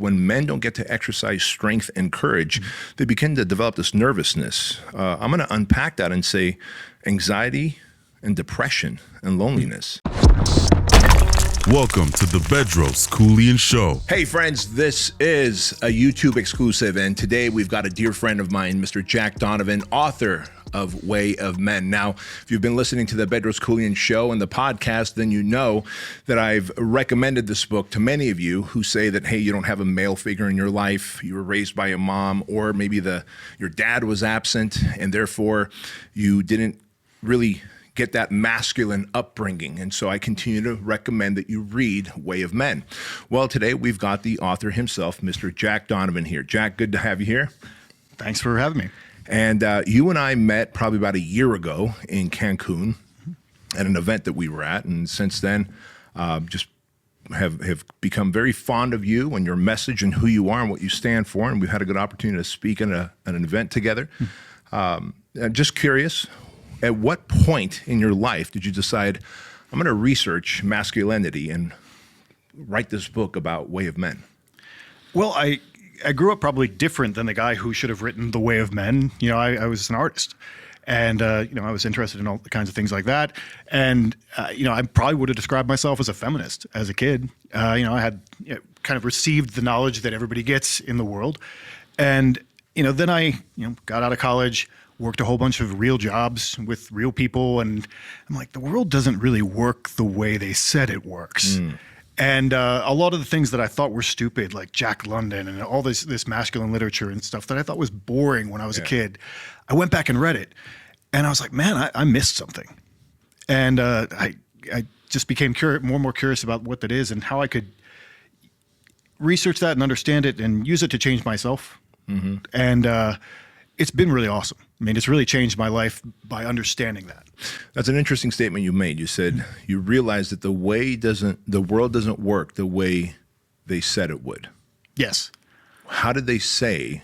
When men don't get to exercise strength and courage, they begin to develop this nervousness. I'm going to unpack that and say anxiety and depression and loneliness. Welcome to the Bedros Keuilian Show. Hey friends, this is a YouTube exclusive, and today we've got a dear friend of mine, Mr. Jack Donovan, author of Way of Men. Now, if you've been listening to the Bedros Keuilian Show and the podcast, then you know that I've recommended this book to many of you who say that, hey, you don't have a male figure in your life, you were raised by a mom, or maybe your dad was absent, and therefore you didn't really get that masculine upbringing. And so I continue to recommend that you read Way of Men. Well, today we've got the author himself, Mr. Jack Donovan here. Jack, good to have you here. Thanks for having me. And you and I met probably about a year ago in Cancun at an event that we were at. And since then, just have become very fond of you and your message and who you are and what you stand for. And we've had a good opportunity to speak at an event together. Just curious, at what point in your life did you decide, I'm going to research masculinity and write this book about Way of Men? Well, I grew up probably different than the guy who should have written The Way of Men. You know, I was an artist, and I was interested in all kinds of things like that. And I probably would have described myself as a feminist as a kid. I had kind of received the knowledge that everybody gets in the world, and then I got out of college, worked a whole bunch of real jobs with real people, and I'm like, the world doesn't really work the way they said it works. And a lot of the things that I thought were stupid, like Jack London and all this masculine literature and stuff that I thought was boring when I was a kid, I went back and read it, and I was like, man, I missed something. And I just became more and more curious about what that is and how I could research that and understand it and use it to change myself. And it's been really awesome. I mean, it's really changed my life by understanding that. That's an interesting statement you made. You said you realized that the world doesn't work the way they said it would. Yes. How did they say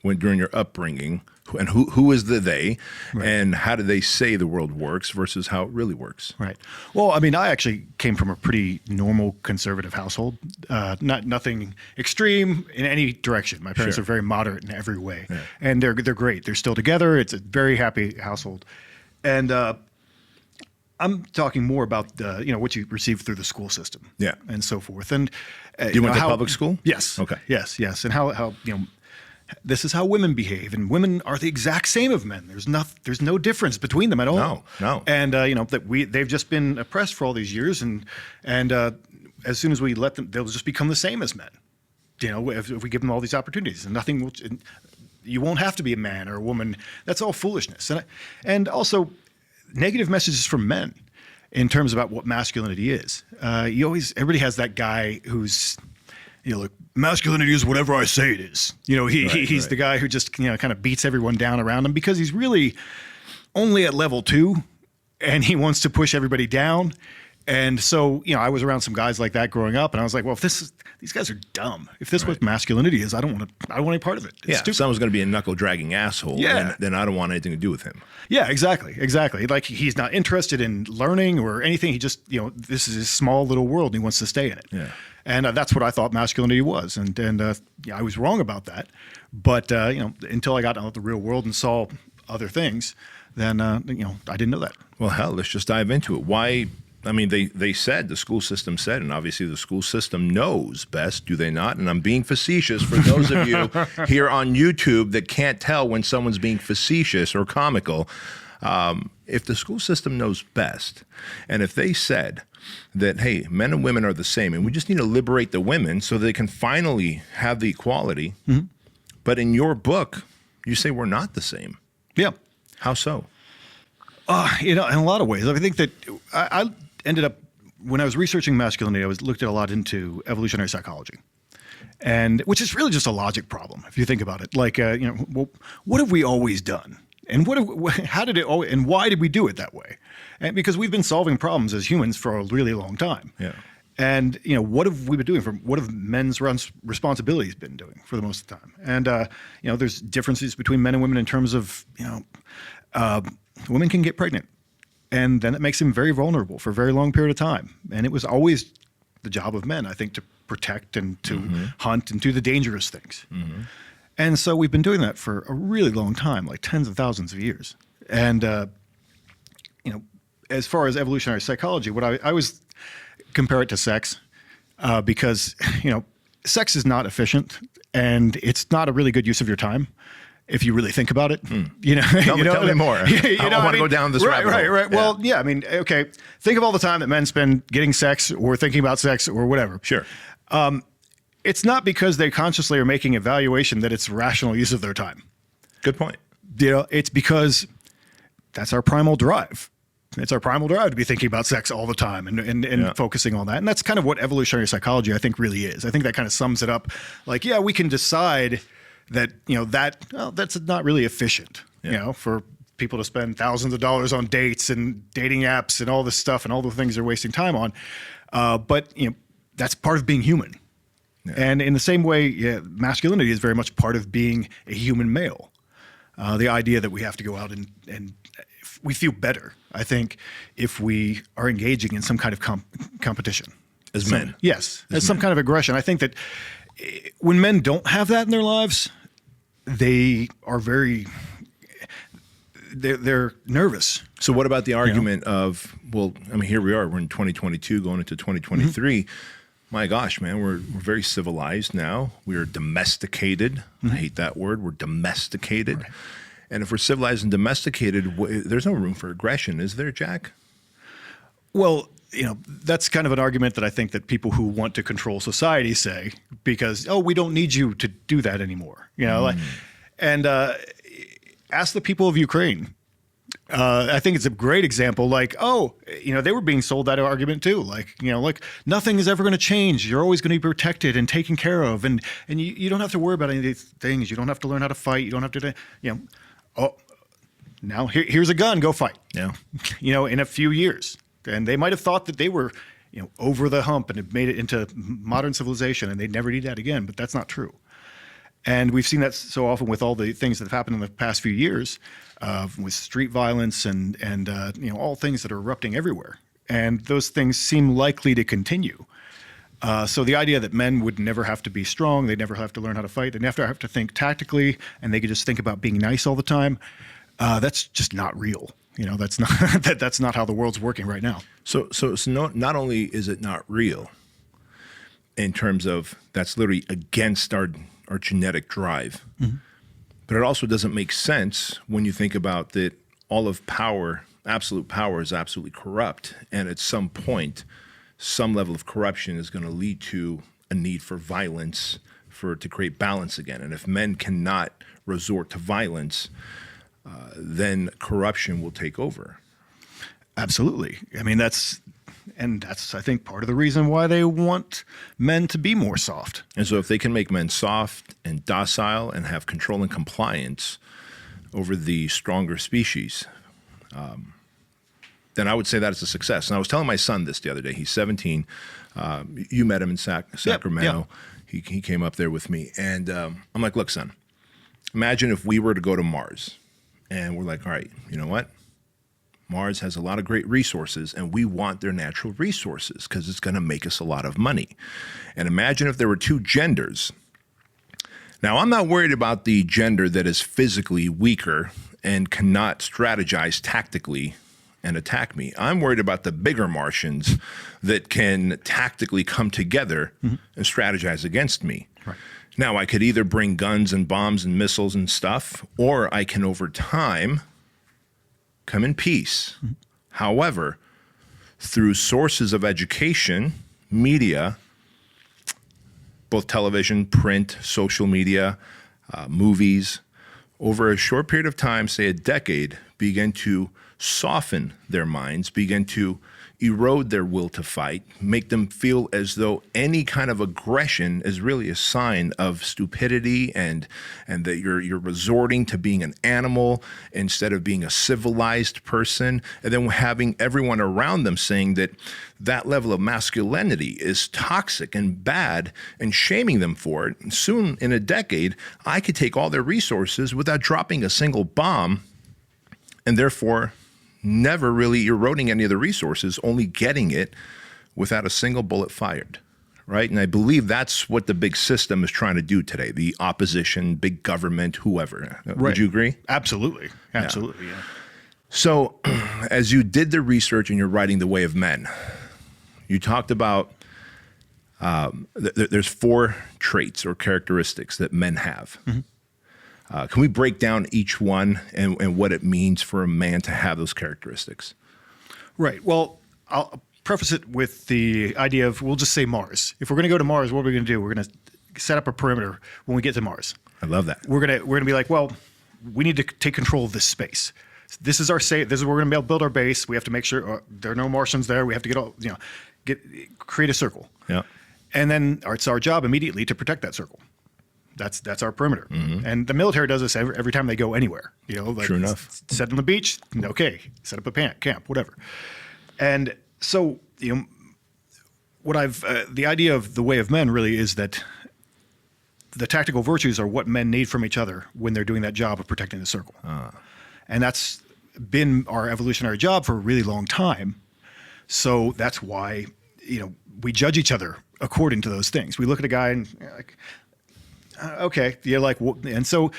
during your upbringing, and who is the they, right, and how do they say the world works versus how it really works? Right. Well, I mean, I actually came from a pretty normal conservative household, nothing extreme in any direction. My parents are very moderate in every way, and they're great. They're still together. It's a very happy household, and I'm talking more about what you receive through the school system, and so forth. And you went to public school? Yes. Okay. Yes, and how this is how women behave, and women are the exact same of men. There's no difference between them at all. No. And they've just been oppressed for all these years, and as soon as we let them, they'll just become the same as men. If we give them all these opportunities, and you won't have to be a man or a woman. That's all foolishness, and also negative messages from men in terms about what masculinity is. Everybody has that guy who's, look, masculinity is whatever I say it is. He's the guy who just kind of beats everyone down around him because he's really only at level 2, and he wants to push everybody down. And so, I was around some guys like that growing up, and I was like, well, these guys are dumb. If this is what masculinity is, I don't want any part of it. It's if someone's going to be a knuckle-dragging asshole, then I don't want anything to do with him. Yeah, exactly. Like, he's not interested in learning or anything. He just, this is his small little world, and he wants to stay in it. Yeah. And that's what I thought masculinity was. And I was wrong about that. But, until I got out of the real world and saw other things, then, I didn't know that. Well, hell, let's just dive into it. Why? I mean, the school system said, and obviously the school system knows best, do they not? And I'm being facetious for those of you here on YouTube that can't tell when someone's being facetious or comical. If the school system knows best, and if they said that, hey, men and women are the same, and we just need to liberate the women so they can finally have the equality. But in your book, you say we're not the same. Yeah. How so? In a lot of ways. I think that I ended up, when I was researching masculinity, I looked at a lot into evolutionary psychology, and which is really just a logic problem if you think about it. Like, well, what have we always done, and how did it? And why did we do it that way? And because we've been solving problems as humans for a really long time. Yeah. And what have we been doing? What have men's responsibilities been doing for the most of the time? And there's differences between men and women in terms of women can get pregnant, and then it makes them very vulnerable for a very long period of time. And it was always the job of men, I think, to protect and to hunt and do the dangerous things. And so we've been doing that for a really long time, like tens of thousands of years. And, as far as evolutionary psychology, what I always compare it to sex because, sex is not efficient and it's not a really good use of your time. If you really think about it, Tell me more. I want to go down this rabbit hole. Right. Well, yeah. Okay. Think of all the time that men spend getting sex or thinking about sex or whatever. Sure. It's not because they consciously are making evaluation that it's rational use of their time. Good point. It's because that's our primal drive. It's our primal drive to be thinking about sex all the time and focusing on that. And that's kind of what evolutionary psychology, I think, really is. I think that kind of sums it up. Like, yeah, we can decide that, that's not really efficient, for people to spend thousands of dollars on dates and dating apps and all this stuff and all the things they're wasting time on. But that's part of being human. Yeah. And in the same way, masculinity is very much part of being a human male. The idea that we have to go out and we feel better, I think, if we are engaging in some kind of competition. As men. Yes, as some kind of aggression. I think that when men don't have that in their lives, they are they're nervous. So what about the argument of, here we are, we're in 2022 going into 2023. My gosh, man, we're very civilized now. We are domesticated. I hate that word. We're domesticated. Right. And if we're civilized and domesticated, there's no room for aggression, is there, Jack? Well, that's kind of an argument that I think that people who want to control society say, because, we don't need you to do that anymore. Ask the people of Ukraine. I think it's a great example. Like, they were being sold that argument too. Like, nothing is ever going to change. You're always going to be protected and taken care of. And you don't have to worry about any of these things. You don't have to learn how to fight. You don't have to, now here's a gun, go fight. Yeah. In a few years. And they might have thought that they were, over the hump and had made it into modern civilization and they'd never need that again, but that's not true. And we've seen that so often with all the things that have happened in the past few years, with street violence and all things that are erupting everywhere. And those things seem likely to continue. So the idea that men would never have to be strong, they never have to learn how to fight, they never have to think tactically, and they could just think about being nice all the time, that's just not real. That's not that's not how the world's working right now. So not only is it not real in terms of that's literally against our genetic drive, but it also doesn't make sense when you think about that all of power, absolute power, is absolutely corrupt. And at some point, some level of corruption is going to lead to a need for violence to create balance again. And if men cannot resort to violence, then corruption will take over. Absolutely. That's I think part of the reason why they want men to be more soft. And so if they can make men soft and docile and have control and compliance over the stronger species, then I would say that is a success. And I was telling my son this the other day. He's 17. You met him in Sacramento. Yep. He came up there with me. And I'm like, look, son, imagine if we were to go to Mars. And we're like, all right, you know what? Mars has a lot of great resources, and we want their natural resources because it's going to make us a lot of money. And imagine if there were two genders. Now, I'm not worried about the gender that is physically weaker and cannot strategize tactically and attack me. I'm worried about the bigger Martians that can tactically come together and strategize against me. Right. Now, I could either bring guns and bombs and missiles and stuff, or I can, over time, come in peace. However, through sources of education, media, both television, print, social media, movies, over a short period of time, say a decade, begin to soften their minds, begin to erode their will to fight, make them feel as though any kind of aggression is really a sign of stupidity and that you're resorting to being an animal instead of being a civilized person, and then having everyone around them saying that that level of masculinity is toxic and bad and shaming them for it. And soon, in a decade, I could take all their resources without dropping a single bomb, and therefore never really eroding any of the resources, only getting it without a single bullet fired, right? And I believe that's what the big system is trying to do today, the opposition, big government, whoever. Would you agree? Absolutely. Absolutely, yeah. So as you did the research and you're writing The Way of Men, you talked about there's 4 traits or characteristics that men have. Can we break down each one and what it means for a man to have those characteristics? Right. Well, I'll preface it with the idea of, we'll just say Mars. If we're going to go to Mars, what are we going to do? We're going to set up a perimeter when we get to Mars. I love that. We're going to be like, well, we need to take control of this space. This is our safe. This is where we're going to build our base. We have to make sure there are no Martians there. We have to create a circle. Yeah. And then it's our job immediately to protect that circle. That's our perimeter. And the military does this every time they go anywhere. Like True enough. Set on the beach, okay. Set up a camp, whatever. And so, the idea of The Way of Men really is that the tactical virtues are what men need from each other when they're doing that job of protecting the circle. And that's been our evolutionary job for a really long time. So that's why, we judge each other according to those things. We look at a guy and okay, and so,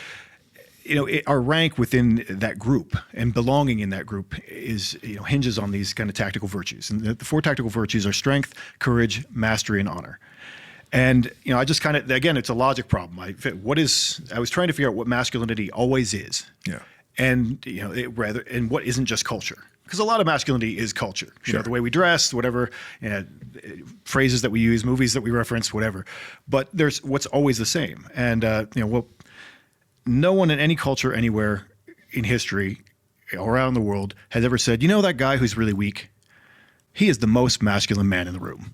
our rank within that group and belonging in that group is, hinges on these kind of tactical virtues. And the 4 tactical virtues are strength, courage, mastery, and honor. And, I just kind of, again, it's a logic problem. I was trying to figure out what masculinity always is. Yeah. And, and what isn't just culture. Because a lot of masculinity is culture. The way we dress, whatever, phrases that we use, movies that we reference, whatever. But there's what's always the same. And, no one in any culture anywhere in history around the world has ever said, that guy who's really weak, he is the most masculine man in the room.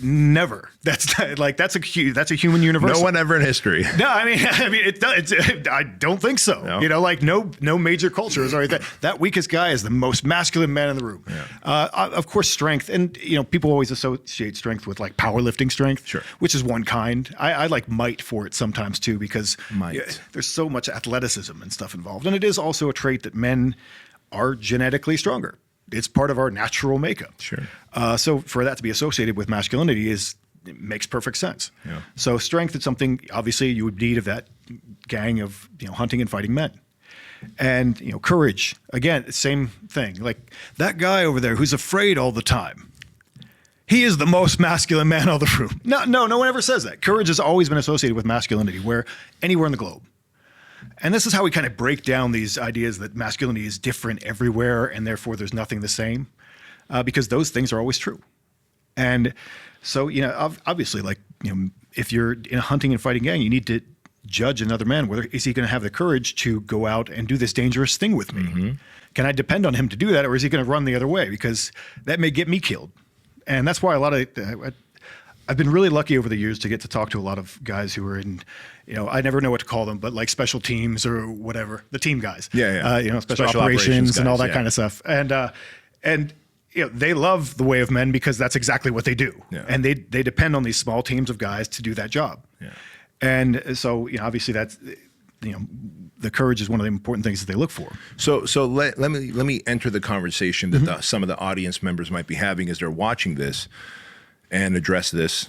Never. That's a human universal. No one ever in history. No, I don't think so. No. No major cultures are that weakest guy is the most masculine man in the room. Yeah. Of course, strength, and people always associate strength with like powerlifting strength, Sure. which is one kind. I like might for it sometimes too, because Might. There's so much athleticism and stuff involved, and it is also a trait that men are genetically stronger. It's part of our natural makeup. Sure. So for that to be associated with masculinity it makes perfect sense. Yeah. So strength is something obviously you would need of that gang of hunting and fighting men. And courage, again, same thing. Like that guy over there who's afraid all the time. He is the most masculine man in the room. No one ever says that. Courage has always been associated with masculinity, anywhere in the globe. And this is how we kind of break down these ideas that masculinity is different everywhere and therefore there's nothing the same, because those things are always true. And so, obviously, if you're in a hunting and fighting gang, you need to judge another man. Is he going to have the courage to go out and do this dangerous thing with me? Mm-hmm. Can I depend on him to do that, or is he going to run the other way? Because that may get me killed. And that's why I've been really lucky over the years to get to talk to a lot of guys who are in, I never know what to call them, but like special teams or whatever, the team guys. Yeah. Special operations guys, and all that kind of stuff. And they love The Way of Men because that's exactly what they do. Yeah. And they depend on these small teams of guys to do that job. Yeah. And so, obviously that's, the courage is one of the important things that they look for. So let me enter the conversation that some of the audience members might be having as they're watching this and address this.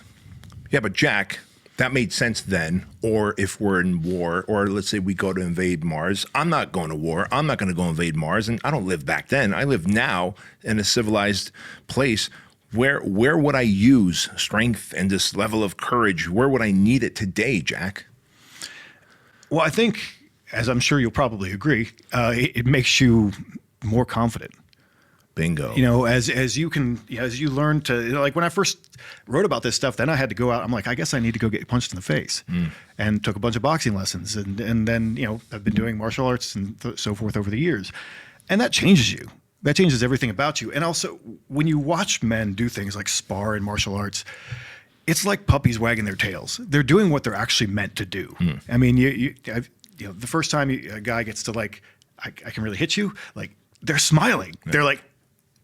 Yeah, but Jack, that made sense then. Or if we're in war, or let's say we go to invade Mars, I'm not going to war. I'm not going to go invade Mars. And I don't live back then. I live now in a civilized place. Where would I use strength and this level of courage? Where would I need it today, Jack? Well, I think, as I'm sure you'll probably agree, it makes you more confident. Bingo. As you learn to, like when I first wrote about this stuff, then I had to go out. I'm like, I guess I need to go get punched in the face, and took a bunch of boxing lessons, and then I've been doing martial arts and so forth over the years, and that changes you. That changes everything about you. And also, when you watch men do things like spar in martial arts, it's like puppies wagging their tails. They're doing what they're actually meant to do. I mean, the first time a guy gets to I can really hit you, they're smiling. Yeah. They're like,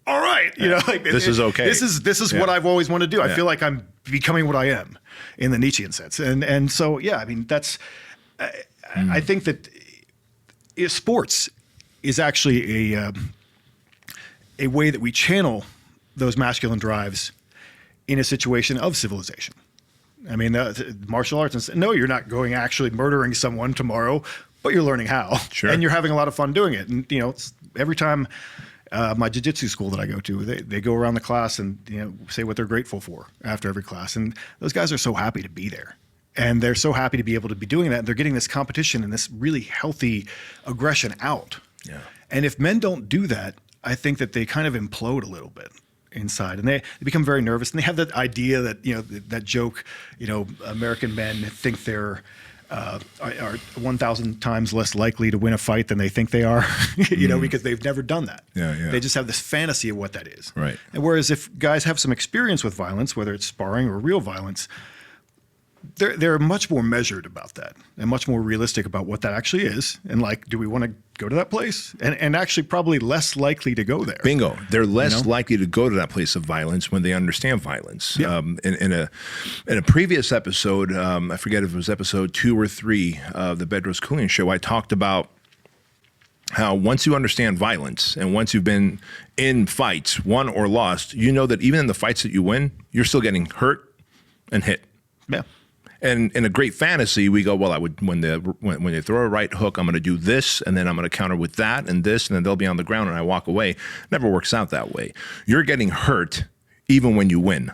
all right, this is okay. This is what I've always wanted to do. I feel like I'm becoming what I am in the Nietzschean sense. And so, I mean, that's, I think that sports is actually a way that we channel those masculine drives in a situation of civilization. I mean, martial arts, and no, you're not going actually murdering someone tomorrow, but you're learning how. Sure. And you're having a lot of fun doing it. And, it's every time my jiu-jitsu school that I go to, they go around the class and, say what they're grateful for after every class. And those guys are so happy to be there. And they're so happy to be able to be doing that. And they're getting this competition and this really healthy aggression out. Yeah. And if men don't do that, I think that they kind of implode a little bit inside, and they become very nervous. And they have that idea that, that joke, American men think they're are 1,000 times less likely to win a fight than they think they are, because they've never done that. Yeah, yeah. They just have this fantasy of what that is. Right. And whereas if guys have some experience with violence, whether it's sparring or real violence, they're much more measured about that and much more realistic about what that actually is. And like, do we want to go to that place? And actually probably less likely to go there. Bingo. They're less likely to go to that place of violence when they understand violence. Yeah. In a previous episode, I forget if it was episode 2 or 3 of the Bedros Keuilian show, I talked about how once you understand violence and once you've been in fights, won or lost, you know that even in the fights that you win, you're still getting hurt and hit. Yeah. And in a great fantasy, we go, well, when they throw a right hook, I'm going to do this, and then I'm going to counter with that and this, and then they'll be on the ground, and I walk away. Never works out that way. You're getting hurt even when you win.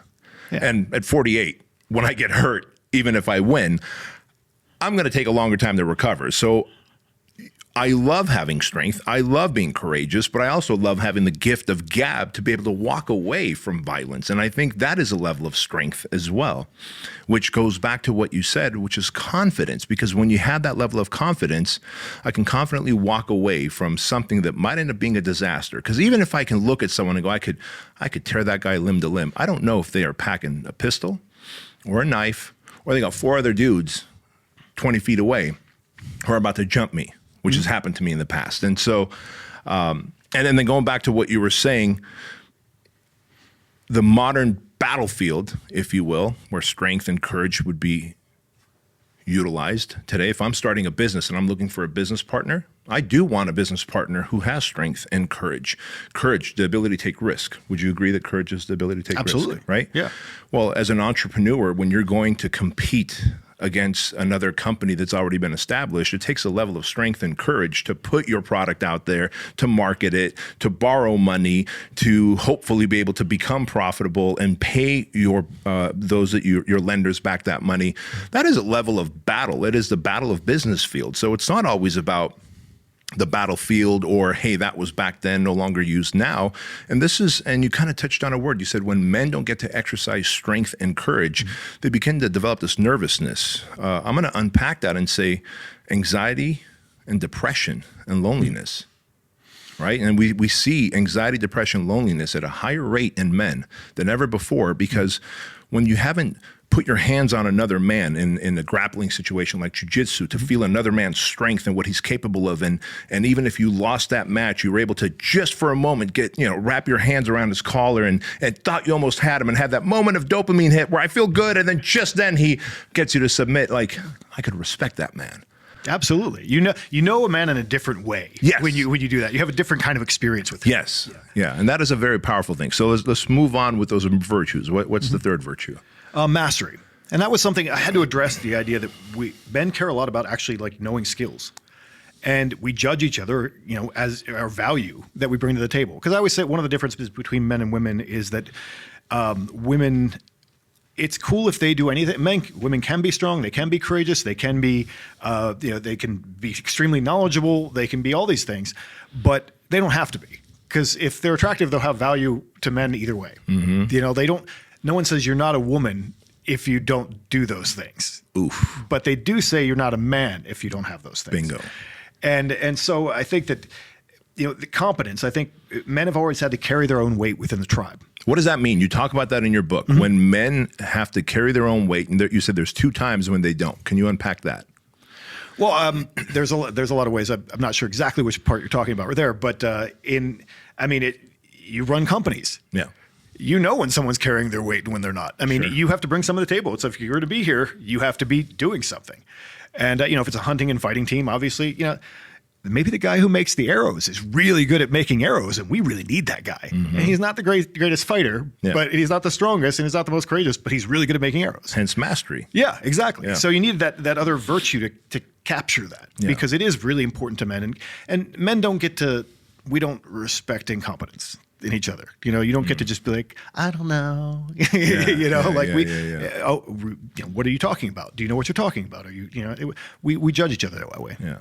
Yeah. And at 48, when I get hurt, even if I win, I'm going to take a longer time to recover. So I love having strength. I love being courageous, but I also love having the gift of gab to be able to walk away from violence. And I think that is a level of strength as well, which goes back to what you said, which is confidence. Because when you have that level of confidence, I can confidently walk away from something that might end up being a disaster. Because even if I can look at someone and go, I could tear that guy limb to limb, I don't know if they are packing a pistol or a knife, or they got 4 other dudes 20 feet away who are about to jump me, which has happened to me in the past. And so, and then going back to what you were saying, the modern battlefield, if you will, where strength and courage would be utilized today. If I'm starting a business and I'm looking for a business partner, I do want a business partner who has strength and courage. Courage, the ability to take risk. Would you agree that courage is the ability to take Absolutely. risk? Right? Yeah. Well, as an entrepreneur, when you're going to compete against another company that's already been established, it takes a level of strength and courage to put your product out there, to market it, to borrow money, to hopefully be able to become profitable and pay your your lenders back that money. That is a level of battle. It is the battle of business field. So it's not always about the battlefield or, hey, that was back then, no longer used now. And you kind of touched on a word. You said when men don't get to exercise strength and courage, they begin to develop this nervousness. I'm going to unpack that and say anxiety and depression and loneliness, right? And we see anxiety, depression, loneliness at a higher rate in men than ever before, because when you haven't put your hands on another man in a grappling situation like jiu-jitsu to feel another man's strength and what he's capable of. And even if you lost that match, you were able to just for a moment wrap your hands around his collar and thought you almost had him and have that moment of dopamine hit where I feel good. And then just then he gets you to submit. Like, I could respect that man. Absolutely. You know a man in a different way. Yes. When you do that. You have a different kind of experience with him. Yes. Yeah. And that is a very powerful thing. So let's move on with those virtues. What's the third virtue? Mastery. And that was something I had to address, the idea that men care a lot about actually like knowing skills. And we judge each other, as our value that we bring to the table. Because I always say one of the differences between men and women is that women, it's cool if they do anything. Women can be strong, they can be courageous, they can be, they can be extremely knowledgeable, they can be all these things, but they don't have to be. Because if they're attractive, they'll have value to men either way. Mm-hmm. No one says you're not a woman if you don't do those things. Oof. But they do say you're not a man if you don't have those things. Bingo. And so I think that, the competence, I think men have always had to carry their own weight within the tribe. What does that mean? You talk about that in your book. Mm-hmm. When men have to carry their own weight, and you said there's 2 times when they don't. Can you unpack that? Well, there's a lot of ways. I'm not sure exactly which part you're talking about right there, but you run companies. Yeah. You know when someone's carrying their weight and when they're not. I mean, Sure. You have to bring some to the table. It's if you're to be here, you have to be doing something. And if it's a hunting and fighting team, obviously, maybe the guy who makes the arrows is really good at making arrows, and we really need that guy. And he's not the greatest fighter, but he's not the strongest, and he's not the most courageous, but he's really good at making arrows. Hence mastery. Yeah, exactly. Yeah. So you need that other virtue to capture that, because it is really important to men. And men we don't respect incompetence in each other. You don't get to just be like, I don't know. What are you talking about? Do you know what you're talking about? Are you, we judge each other that way. Yeah.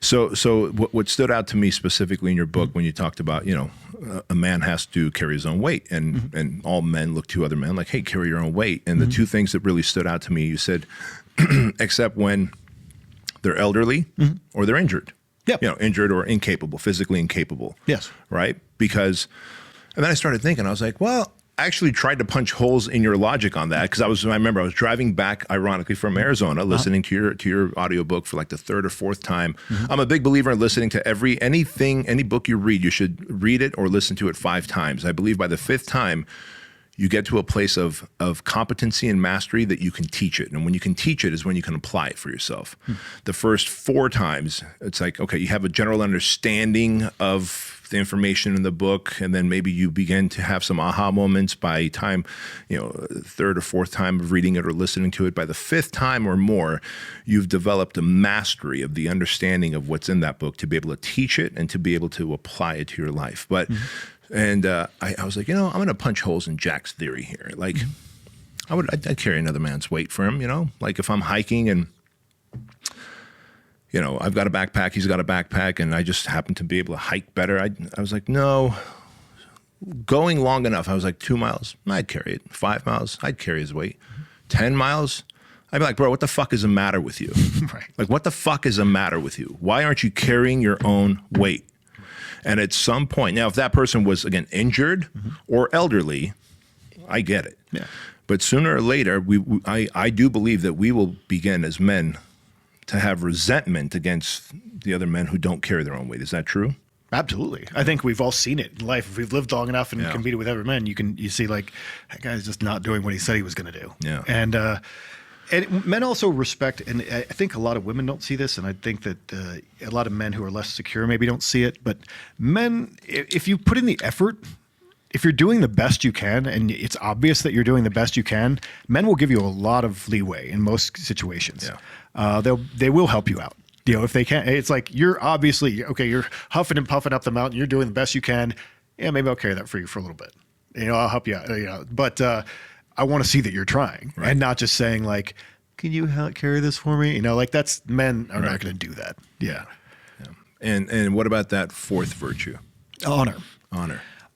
So what stood out to me specifically in your book when you talked about, a man has to carry his own weight, and all men look to other men like, hey, carry your own weight. And the two things that really stood out to me, you said, except when they're elderly or they're injured. Yeah. Injured or incapable, physically incapable. Yes. Right? And then I started thinking, I was like, well, I actually tried to punch holes in your logic on that, because I remember I was driving back, ironically, from Arizona, listening to your audiobook for like the third or fourth time. I'm a big believer in listening to any book you read, you should read it or listen to it 5 times. I believe by the 5th time, you get to a place of competency and mastery that you can teach it. And when you can teach it is when you can apply it for yourself. The first 4 times, it's like, okay, you have a general understanding of the information in the book, and then maybe you begin to have some aha moments by time, 3rd or 4th time of reading it or listening to it. By the 5th time or more, you've developed a mastery of the understanding of what's in that book to be able to teach it and to be able to apply it to your life. But And I was like, I'm going to punch holes in Jack's theory here. Like, I'd carry another man's weight for him, Like if I'm hiking and, I've got a backpack, he's got a backpack, and I just happen to be able to hike better. I was like, no. Going long enough, I was like, 2 miles, I'd carry it. 5 miles, I'd carry his weight. 10 miles, I'd be like, bro, what the fuck is the matter with you? Right. Like, what the fuck is the matter with you? Why aren't you carrying your own weight? And at some point, now, if that person was, again, injured or elderly, I get it. Yeah. But sooner or later, I do believe that we will begin as men to have resentment against the other men who don't carry their own weight. Is that true? Absolutely. I think we've all seen it in life. If we've lived long enough and competed with other men, you see like, that guy's just not doing what he said he was going to do. Yeah. And men also respect, and I think a lot of women don't see this, and I think that a lot of men who are less secure maybe don't see it, but men, if you put in the effort, if you're doing the best you can, and it's obvious that you're doing the best you can, men will give you a lot of leeway in most situations. Yeah. They will help you out. If they can, it's like, you're obviously, okay, you're huffing and puffing up the mountain, you're doing the best you can. Yeah, maybe I'll carry that for you for a little bit. I'll help you out, but I want to see that you're trying, and not just saying like, can you carry this for me? Like men are not going to do that. Yeah. And what about that 4th virtue? Honor.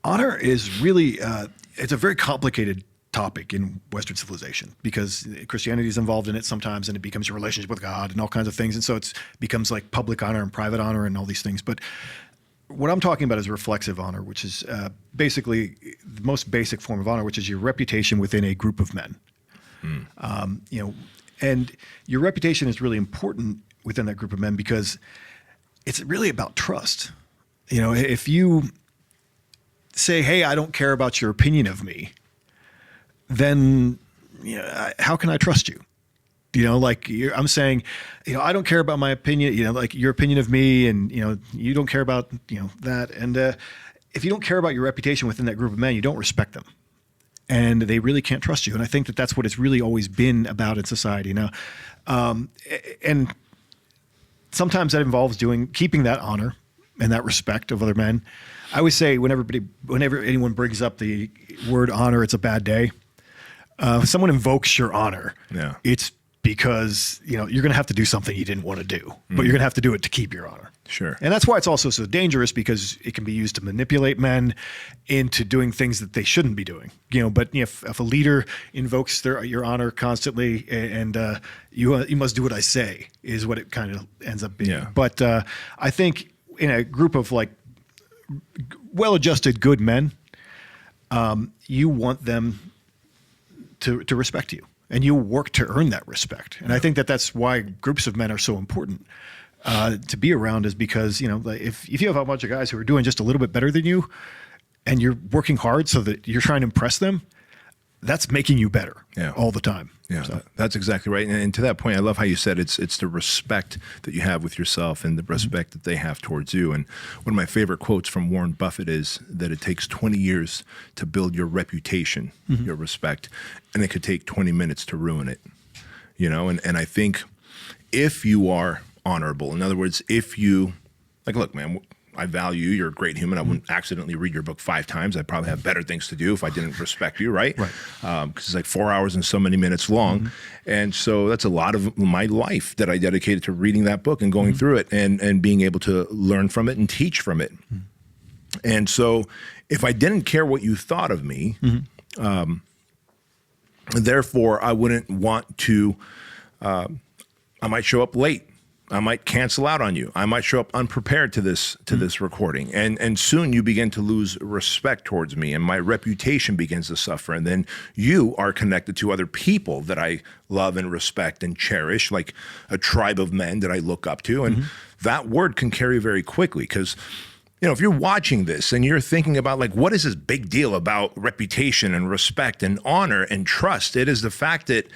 Honor is really, it's a very complicated topic in Western civilization, because Christianity is involved in it sometimes, and it becomes your relationship with God and all kinds of things. And so it becomes like public honor and private honor and all these things. But what I'm talking about is reflexive honor, which is basically the most basic form of honor, which is your reputation within a group of men. And your reputation is really important within that group of men, because it's really about trust. If you say, hey, I don't care about your opinion of me, then how can I trust you? I'm saying, I don't care about my opinion, like your opinion of me, and, you don't care about, that. And if you don't care about your reputation within that group of men, you don't respect them. And they really can't trust you. And I think that that's what it's really always been about in society now. And sometimes that involves keeping that honor and that respect of other men. I always say whenever anyone brings up the word honor, it's a bad day. If someone invokes your honor, it's because you're going to have to do something you didn't want to do, but you're going to have to do it to keep your honor. Sure. And that's why it's also so dangerous, because it can be used to manipulate men into doing things that they shouldn't be doing. But if a leader invokes your honor constantly, and you must do what I say, is what it kind of ends up being. Yeah. But I think in a group of like well-adjusted good men, you want them to respect you, and you work to earn that respect. And I think that's why groups of men are so important to be around, is because, if you have a bunch of guys who are doing just a little bit better than you, and you're working hard so that you're trying to impress them, that's making you better all the time. Yeah, So. that's exactly right. And to that point, I love how you said it's the respect that you have with yourself and the respect that they have towards you. And one of my favorite quotes from Warren Buffett is that it takes 20 years to build your reputation, your respect, and it could take 20 minutes to ruin it. You know, and I think if you are honorable, in other words, if you, like, look, man, I value you. You're a great human. I wouldn't accidentally read your book 5 times. I'd probably have better things to do if I didn't respect you, right? Right. Because it's like 4 hours and so many minutes long. And so that's a lot of my life that I dedicated to reading that book and going through it and being able to learn from it and teach from it. And so if I didn't care what you thought of me, therefore I wouldn't want to, I might show up late. I might cancel out on you. I might show up unprepared to this recording. And soon you begin to lose respect towards me and my reputation begins to suffer. And then you are connected to other people that I love and respect and cherish, like a tribe of men that I look up to. And that word can carry very quickly because, you know, if you're watching this and you're thinking about like, what is this big deal about reputation and respect and honor and trust? It is the fact that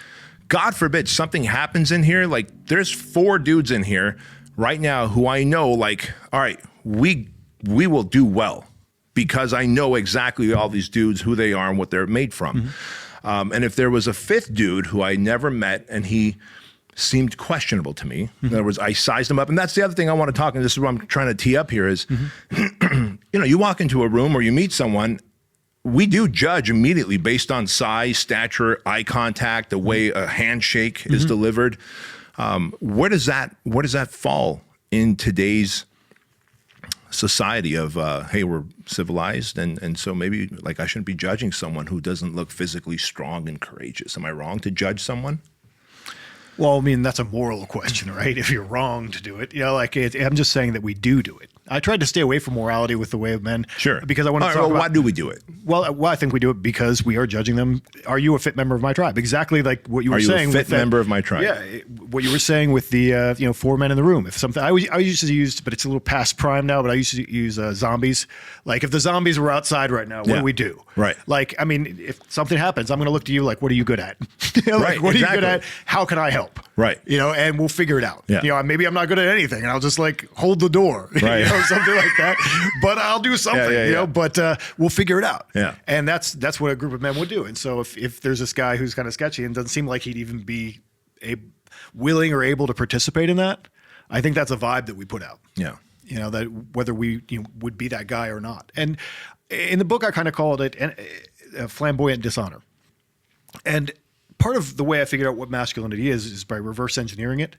God forbid something happens in here. Like there's 4 dudes in here right now who I know like, all right, we will do well because I know exactly all these dudes, who they are and what they're made from. And if there was a 5th dude who I never met and he seemed questionable to me, in other words, I sized him up. And that's the other thing I want to talk, and this is what I'm trying to tee up here is, you know, you walk into a room or you meet someone, we do judge immediately based on size, stature, eye contact, the way a handshake is delivered. Where does that fall in today's society of, hey, we're civilized, and so maybe like I shouldn't be judging someone who doesn't look physically strong and courageous. Am I wrong to judge someone? Well, I mean, that's a moral question, right? If you're wrong to do it, you know, like I'm just saying that we do it. I tried to stay away from morality with The Way of Men. Sure. Because I want to talk about... Why do we do it? Well, I think we do it because we are judging them. Are you a fit member of my tribe? Exactly like what you were saying. Are you a fit member of my tribe? Yeah. What you were saying with the, 4 men in the room. If something, I used to use, but it's a little past prime now, but I used to use zombies. Like if the zombies were outside right now, what do we do? Right. Like, I mean, if something happens, I'm going to look to you like, what are you good at? Right. What are you good at? How can I help? Right. You know, and we'll figure it out. Yeah. You know, maybe I'm not good at anything and I'll just like hold the door, right. Something like that. But I'll do something, you know, but we'll figure it out. Yeah. And that's what a group of men would do. And so if there's this guy who's kind of sketchy and doesn't seem like he'd even be willing or able to participate in that, I think that's a vibe that we put out. Yeah. You know, that whether we would be that guy or not. And in the book, I kind of called it a flamboyant dishonor. And part of the way I figured out what masculinity is by reverse engineering it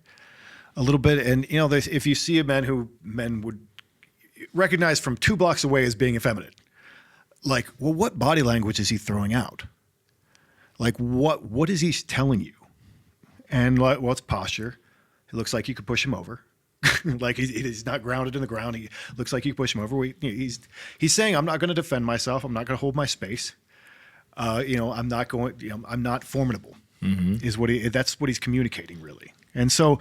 a little bit. And, you know, if you see a man who men would recognize from 2 blocks away as being effeminate, like, well, what body language is he throwing out? Like, what is he telling you? And like, well, it's posture. It looks like you could push him over. Like he's not grounded in the ground. He looks like you push him over. He's saying, I'm not going to defend myself. I'm not going to hold my space. I'm not going. I'm not formidable. Is what that's what he's communicating really. And so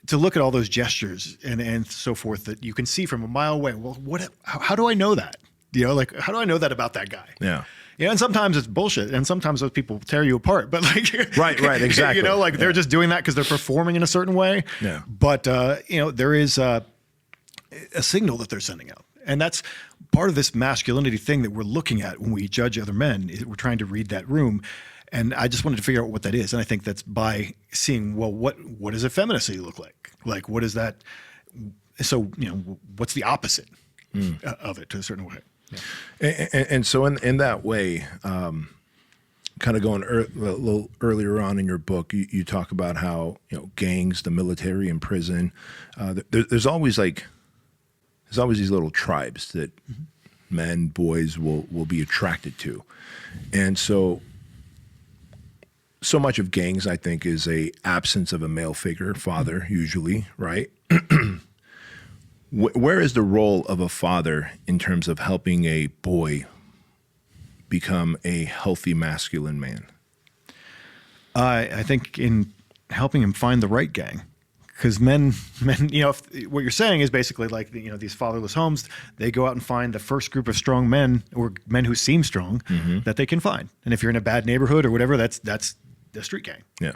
to look at all those gestures and so forth that you can see from a mile away. Well, how do I know that? You know, like how do I know that about that guy? Yeah. Yeah, and sometimes it's bullshit, and sometimes those people tear you apart. But like, right, exactly. You know, like they're just doing that because they're performing in a certain way. Yeah. But there is a signal that they're sending out, and that's part of this masculinity thing that we're looking at when we judge other men. We're trying to read that room, and I just wanted to figure out what that is, and I think that's by seeing, well, what does effeminacy look like? Like, what is that? So, what's the opposite of it to a certain way? Yeah. And so in that way, kind of going a little earlier on in your book, you talk about how, gangs, the military, and prison, there's always these little tribes that men, boys will be attracted to. And so much of gangs, I think, is a absence of a male figure, father, usually, right? Where is the role of a father in terms of helping a boy become a healthy masculine man? I think in helping him find the right gang, Because men, what you're saying is basically like, these fatherless homes, they go out and find the first group of strong men or men who seem strong that they can find. And if you're in a bad neighborhood or whatever, that's the street gang. Yeah.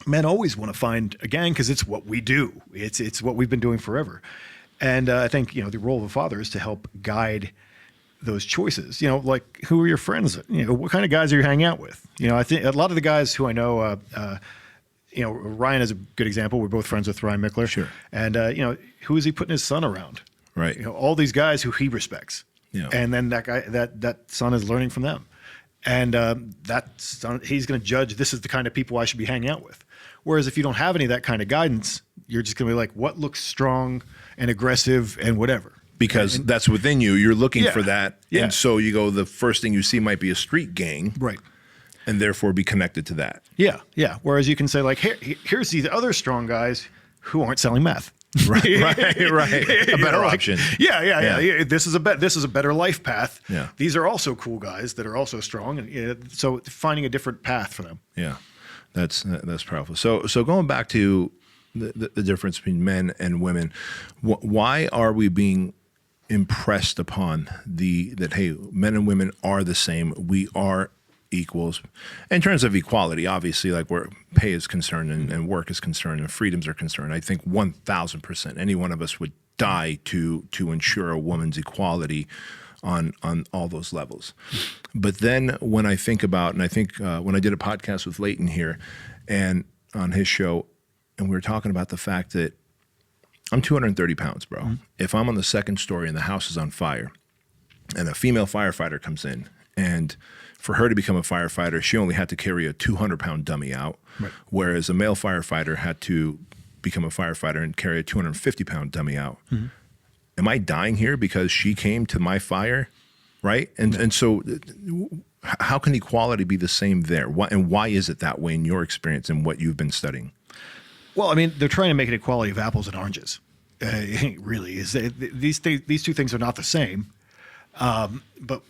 Men always want to find a gang because it's what we do. It's what we've been doing forever. And I think, the role of a father is to help guide those choices. Like, who are your friends? What kind of guys are you hanging out with? I think a lot of the guys who I know, Ryan is a good example. We're both friends with Ryan Mickler. Sure. And, who is he putting his son around? Right. All these guys who he respects. Yeah. And then that guy, that son is learning from them. And that son, he's going to judge, this is the kind of people I should be hanging out with. Whereas if you don't have any of that kind of guidance, you're just going to be like, what looks strong and aggressive and whatever. Because that's within you. You're looking for that. Yeah. And so you go, the first thing you see might be a street gang. Right. And therefore be connected to that. Yeah. Yeah. Whereas you can say, like, here's these other strong guys who aren't selling meth. Right. A better option. Yeah. This is a better life path. Yeah. These are also cool guys that are also strong. And so finding a different path for them. Yeah. That's powerful. So going back to the difference between men and women, why are we being impressed upon that, hey, men and women are the same, we are equals in terms of equality, obviously, like where pay is concerned and work is concerned and freedoms are concerned? I think 1,000% any one of us would die to ensure a woman's equality on all those levels. But then when I think about, and I think when I did a podcast with Leighton here and on his show, and we were talking about the fact that I'm 230 pounds, bro. Mm-hmm. If I'm on the second story and the house is on fire and a female firefighter comes in, and for her to become a firefighter, she only had to carry a 200-pound dummy out, right, whereas a male firefighter had to become a firefighter and carry a 250-pound dummy out. Mm-hmm. Am I dying here because she came to my fire, right? And so how can equality be the same there? Why is it that way in your experience and what you've been studying? Well, I mean, they're trying to make an equality of apples and oranges. It really is. These two things are not the same. But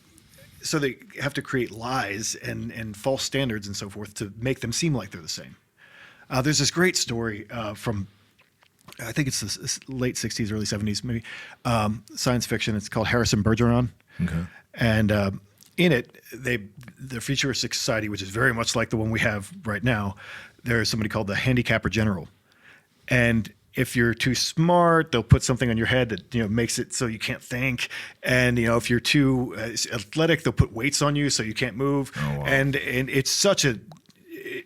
so they have to create lies and false standards and so forth to make them seem like they're the same. There's this great story from, I think it's the late 60s, early 70s, maybe, science fiction. It's called Harrison Bergeron. Okay. And in it, the futuristic society, which is very much like the one we have right now, there's somebody called the handicapper general. And if you're too smart, they'll put something on your head that makes it so you can't think. And if you're too athletic, they'll put weights on you so you can't move. Oh, wow. And it's such a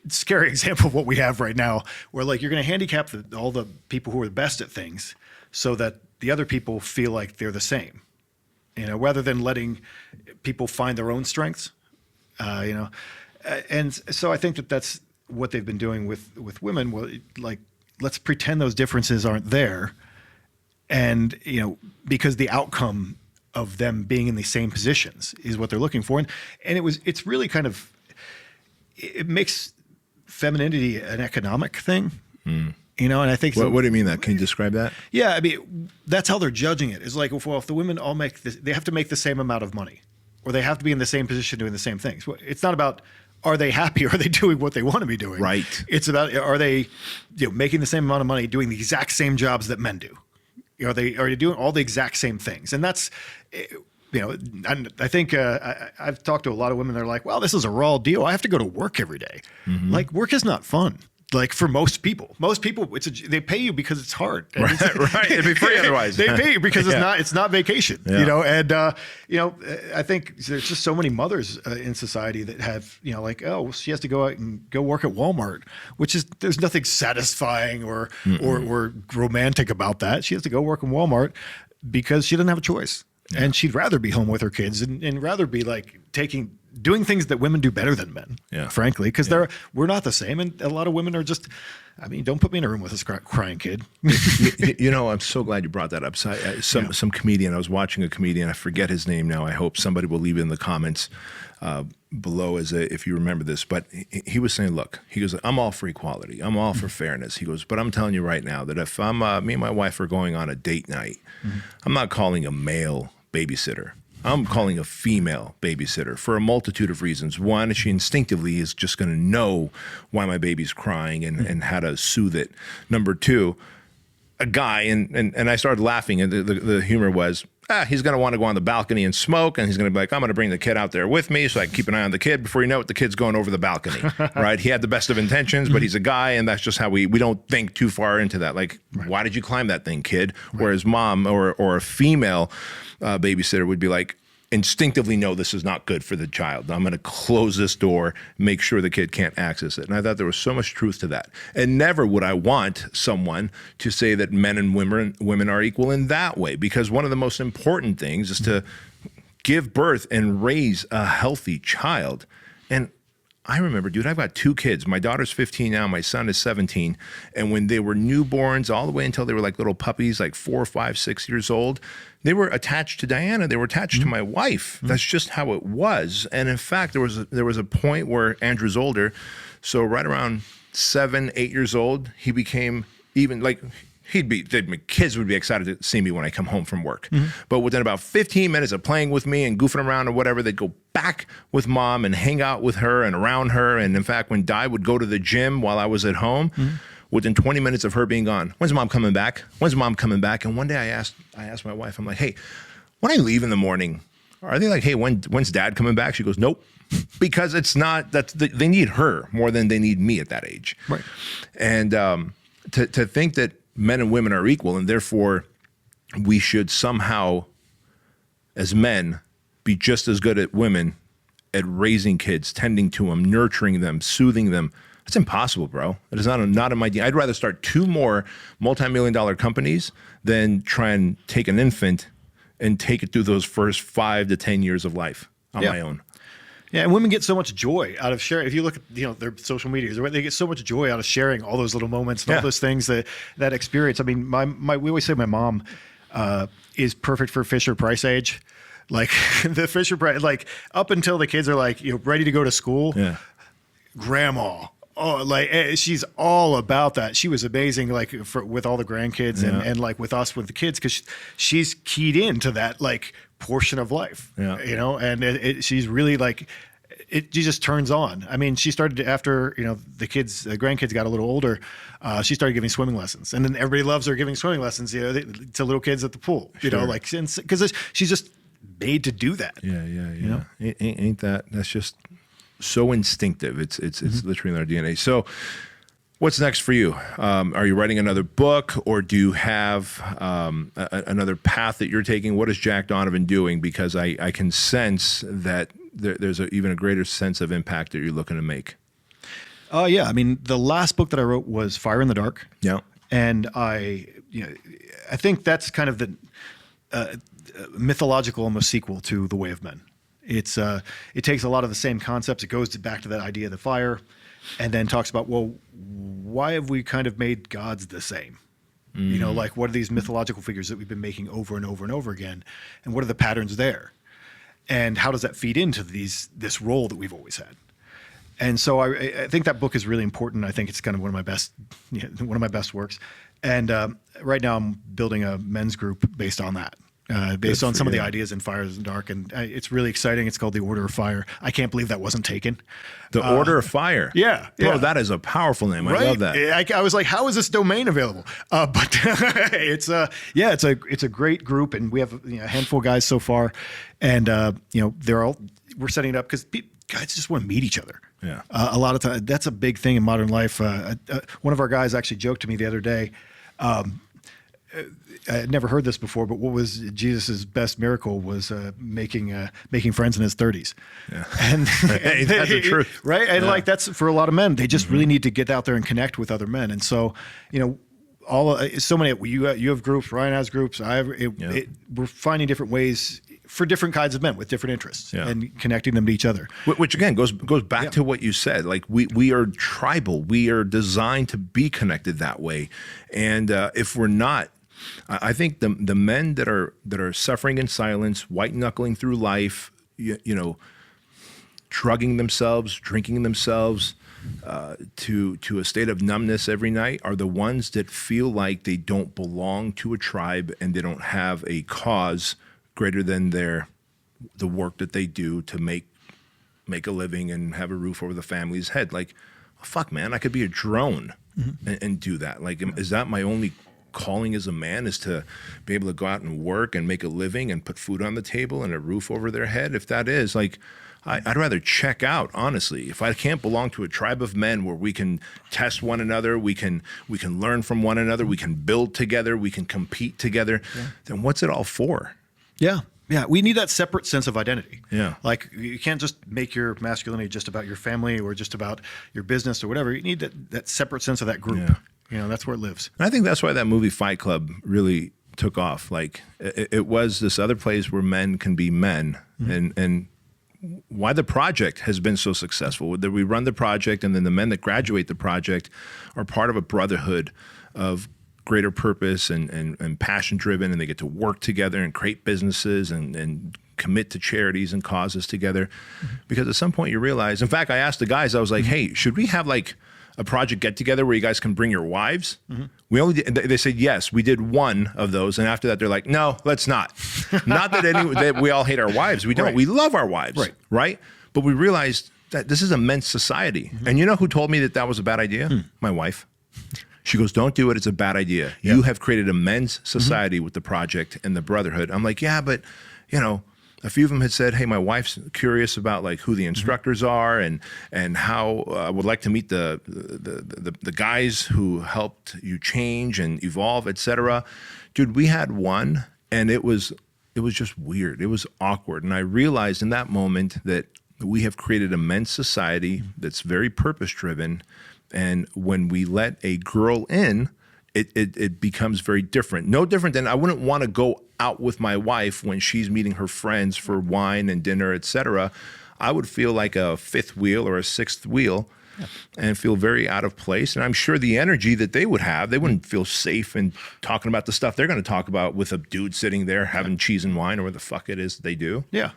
scary example of what we have right now, where like you're going to handicap all the people who are the best at things, so that the other people feel like they're the same. Rather than letting people find their own strengths. And so I think that's what they've been doing with women. Well, like, let's pretend those differences aren't there. And, because the outcome of them being in the same positions is what they're looking for. And it's really kind of, it makes femininity an economic thing, and I think. What do you mean that? Can you describe that? Yeah. I mean, that's how they're judging it. It's like, well, if the women all they have to make the same amount of money, or they have to be in the same position doing the same things. It's not about, are they happy? Are they doing what they want to be doing? Right. It's about, are they making the same amount of money doing the exact same jobs that men do? Are they doing all the exact same things? And that's, and I think I've talked to a lot of women. They're like, well, this is a raw deal. I have to go to work every day. Mm-hmm. Like, work is not fun. Like, for most people, they pay you because it's hard. And right. It'd be free otherwise. They pay you because it's not vacation. Yeah. I think there's just so many mothers in society that have, like, oh, she has to go out and go work at Walmart, there's nothing satisfying or romantic about that. She has to go work in Walmart because she doesn't have a choice. Yeah. And she'd rather be home with her kids and rather be like doing things that women do better than men, frankly, because we're not the same. And a lot of women are just, don't put me in a room with a crying kid. I'm so glad you brought that up. So some comedian, I was watching a comedian, I forget his name now. I hope somebody will leave it in the comments below if you remember this, but he was saying, look, he goes, I'm all for equality. I'm all for fairness. He goes, but I'm telling you right now that if me and my wife are going on a date night, I'm not calling a male babysitter. I'm calling a female babysitter for a multitude of reasons. One, she instinctively is just going to know why my baby's crying and how to soothe it. Number two, a guy, and I started laughing, and the humor was, he's going to want to go on the balcony and smoke, and he's going to be like, I'm going to bring the kid out there with me so I can keep an eye on the kid. Before you know it, the kid's going over the balcony, right? He had the best of intentions, but he's a guy, and that's just how we don't think too far into that. Like, why did you climb that thing, kid? Whereas mom or a female babysitter would be like, instinctively know this is not good for the child. I'm going to close this door, make sure the kid can't access it. And I thought there was so much truth to that. And never would I want someone to say that men and women are equal in that way, because one of the most important things is to give birth and raise a healthy child. And I remember, dude, I've got 2 kids. My daughter's 15 now. My son is 17. And when they were newborns, all the way until they were like little puppies, like 4, 5, 6 years old, they were attached to Diana. They were attached to my wife. That's just how it was. And in fact, there was a point where Andrew's older. So right around 7, 8 years old, he became even like, my kids would be excited to see me when I come home from work. But within about 15 minutes of playing with me and goofing around or whatever, they'd go back with mom and hang out with her and around her. And in fact, when Di would go to the gym while I was at home, within 20 minutes of her being gone, when's mom coming back? When's mom coming back? And one day I asked my wife, I'm like, hey, when I leave in the morning, are they like, hey, when's dad coming back? She goes, nope. Because it's not, they need her more than they need me at that age. Right. And to think that men and women are equal, and therefore we should somehow, as men, be just as good at women at raising kids, tending to them, nurturing them, soothing them. It's impossible, bro. It is not in my DNA. I'd rather start 2 more multi-million-dollar companies than try and take an infant and take it through those first 5 to 10 years of life on my own. Yeah, and women get so much joy out of sharing. If you look at their social medias, they get so much joy out of sharing all those little moments and all those things that experience. I mean, we always say my mom is perfect for Fisher Price age. Like the Fisher Price, like up until the kids are like ready to go to school. Yeah, grandma. Oh, like she's all about that. She was amazing, like with all the grandkids and like with us with the kids, because she's keyed into that like portion of life. Yeah, and she's really like she just turns on. I mean, she started after the grandkids got a little older. She started giving swimming lessons, and then everybody loves her giving swimming lessons. To little kids at the pool. Like because she's just made to do that. Yeah. Ain't that's just so instinctive. It's literally in our DNA. So what's next for you? Are you writing another book, or do you have another path that you're taking? What is Jack Donovan doing? Because I can sense that there's even a greater sense of impact that you're looking to make. Yeah. I mean, the last book that I wrote was Fire in the Dark. Yeah. And I think that's kind of the mythological almost sequel to The Way of Men. It takes a lot of the same concepts. It goes back to that idea of the fire, and then talks about, well, why have we kind of made gods the same? Like what are these mythological figures that we've been making over and over and over again, and what are the patterns there, and how does that feed into this role that we've always had? And so I think that book is really important. I think it's kind of one of my best works. And right now I'm building a men's group based on that. Based on some of the ideas in Fire in the Dark, and it's really exciting. It's called The Order of Fire. I can't believe that wasn't taken. The Order of Fire. Yeah. Bro, that is a powerful name. Right? I love that. I was like, how is this domain available? But it's a great group, and we have a handful of guys so far, and we're setting it up because guys just want to meet each other. Yeah. A lot of times, that's a big thing in modern life. One of our guys actually joked to me the other day. I had never heard this before, but what was Jesus' best miracle was making friends in his 30s. Yeah. And that's the truth. Right? And like that's for a lot of men. They just really need to get out there and connect with other men. And so, so many, you have groups, Ryan has groups, we're finding different ways for different kinds of men with different interests and connecting them to each other. Which again goes back to what you said. Like we are tribal. We are designed to be connected that way. And if we're not, I think the men that are suffering in silence, white knuckling through life, drugging themselves, drinking themselves to a state of numbness every night, are the ones that feel like they don't belong to a tribe and they don't have a cause greater than their the work that they do to make a living and have a roof over the family's head. Like, fuck, man, I could be a drone and do that. Like, is that my only calling as a man, is to be able to go out and work and make a living and put food on the table and a roof over their head? If that is, like, I'd rather check out, honestly. If I can't belong to a tribe of men where we can test one another, we can learn from one another, we can build together, we can compete together, then what's it all for? Yeah. Yeah, we need that separate sense of identity. Yeah. Like, you can't just make your masculinity just about your family or just about your business or whatever. You need that separate sense of that group. Yeah. You know, that's where it lives. And I think that's why that movie Fight Club really took off. Like, it was this other place where men can be men. And why the project has been so successful. That we run the project, and then the men that graduate the project are part of a brotherhood of greater purpose and passion driven, and they get to work together and create businesses and commit to charities and causes together. Because at some point you realize, in fact, I asked the guys, I was like, hey, should we have like a project get together where you guys can bring your wives? They said yes. We did one of those, and after that they're like, no, let's not. Not that we all hate our wives. We don't. Right. We love our wives, right? But we realized that this is a men's society. And you know who told me that was a bad idea? My wife. She goes, don't do it. It's a bad idea. Yeah. You have created a men's society with the project and the brotherhood. I'm like, yeah, but you know, a few of them had said, hey, my wife's curious about like who the instructors are and how I would like to meet the guys who helped you change and evolve, etc. Dude, we had one, and it was just weird. It was awkward. And I realized in that moment that we have created a men's society that's very purpose driven. And when we let a girl in, it becomes very different. No different than I wouldn't want to go out with my wife when she's meeting her friends for wine and dinner, etc. I would feel like a fifth wheel or a sixth wheel and feel very out of place. And I'm sure the energy that they would have, they wouldn't feel safe in talking about the stuff they're going to talk about with a dude sitting there having cheese and wine or what the fuck it is they do. Yeah.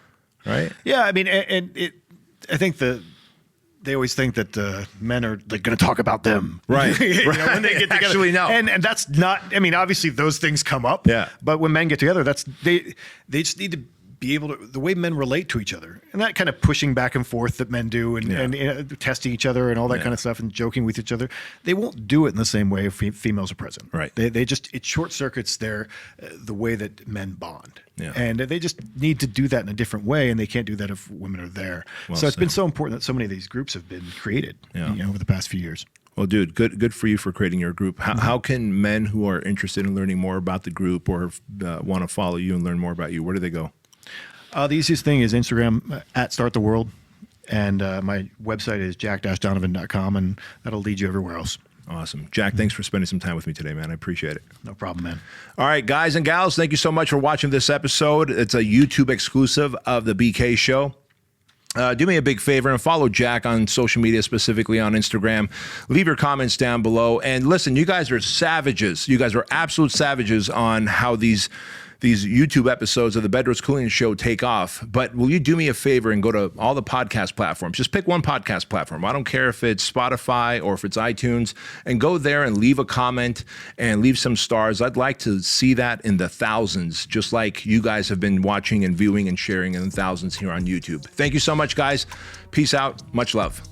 Right? Yeah, I mean, I think they always think that men are like going to talk about them, right? You know, when they get together. Actually, no, and that's not. I mean, obviously those things come up. Yeah. But when men get together, they just need to be able to, the way men relate to each other, and that kind of pushing back and forth that men do, and testing each other and all that kind of stuff, and joking with each other. They won't do it in the same way if females are present. Right. They just, it short circuits the way that men bond. Yeah. And they just need to do that in a different way, and they can't do that if women are there. Well so it's said. been so important that so many of these groups have been created over the past few years. Well, dude, good for you for creating your group. How can men who are interested in learning more about the group or want to follow you and learn more about you, where do they go? The easiest thing is Instagram at Start the World, and my website is jack-donovan.com, and that'll lead you everywhere else. Awesome. Jack, thanks for spending some time with me today, man. I appreciate it. No problem, man. All right, guys and gals, thank you so much for watching this episode. It's a YouTube exclusive of the BK Show. Do me a big favor and follow Jack on social media, specifically on Instagram. Leave your comments down below. And listen, you guys are savages. You guys are absolute savages on how these YouTube episodes of the Bedros Keuilian Show take off. But will you do me a favor and go to all the podcast platforms? Just pick one podcast platform. I don't care if it's Spotify or if it's iTunes, and go there and leave a comment and leave some stars. I'd like to see that in the thousands, just like you guys have been watching and viewing and sharing in the thousands here on YouTube. Thank you so much, guys. Peace out. Much love.